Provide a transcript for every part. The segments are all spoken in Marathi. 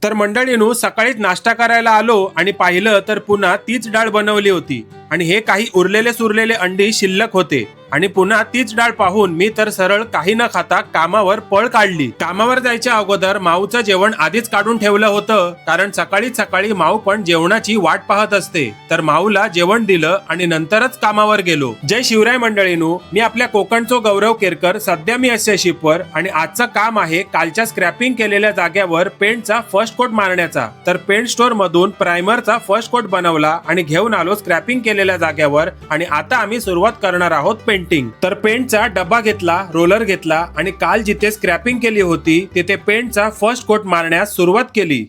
तर मंडळींनो, सकाळीच नाश्ता करायला आलो आणि पाहिलं तर पुन्हा तीच डाळ बनवली होती आणि हे काही उरलेले सुरलेले अंडी शिल्लक होते आणि पुन्हा तीच डाळ पाहून मी तर सरळ काही न खाता कामावर पळ काढली। कामावर जायच्या अगोदर माऊचं जेवण आधीच काढून ठेवलं होतं, कारण सकाळी माऊ पण जेवणाची वाट पाहत असते। तर माऊला जेवण दिलं आणि नंतरच कामावर गेलो। जय शिवराय मंडळींनो, मी आपल्या कोकणचो गौरव केरकर। सध्या मी एस शिपवर आणि आजचं काम आहे कालच्या स्क्रॅपिंग केलेल्या जागेवर पेंटचा फर्स्ट कोट मारण्याचा। तर पेंट स्टोर मधून प्रायमरचा फर्स्ट कोट बनवला आणि घेऊन आलो स्क्रॅपिंग केलेल्या जागेवर आणि आता आम्ही सुरुवात करणार आहोत पेंटिंग। तर पेंटचा डब्बा घेतला, रोलर घेतला आणि काल जिथे स्क्रॅपिंग केली होती तिथे पेंटचा फर्स्ट कोट मारण्यास सुरुवात केली।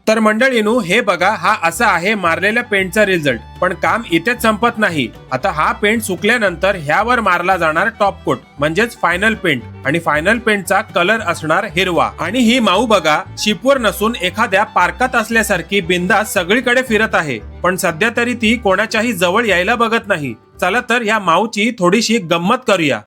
तर मंडळींनो, हे बघा, हा असा आहे मारलेल्या पेंटचा रिझल्ट। पण काम इथेच संपत नाही। आता हा पेंट सुकल्यानंतर ह्यावर मारला जाणार टॉप कोट म्हणजेच फायनल पेंट आणि फायनल पेंटचा कलर असणार हिरवा। आणि ही माऊ बघा, शिपवर नसून एखाद्या पार्कात असल्यासारखी बिंदास सगळीकडे फिरत आहे, पण सध्या तरी ती कोणाच्याही जवळ यायला बघत नाही। चला तर ह्या माऊची थोडीशी गंमत करूया।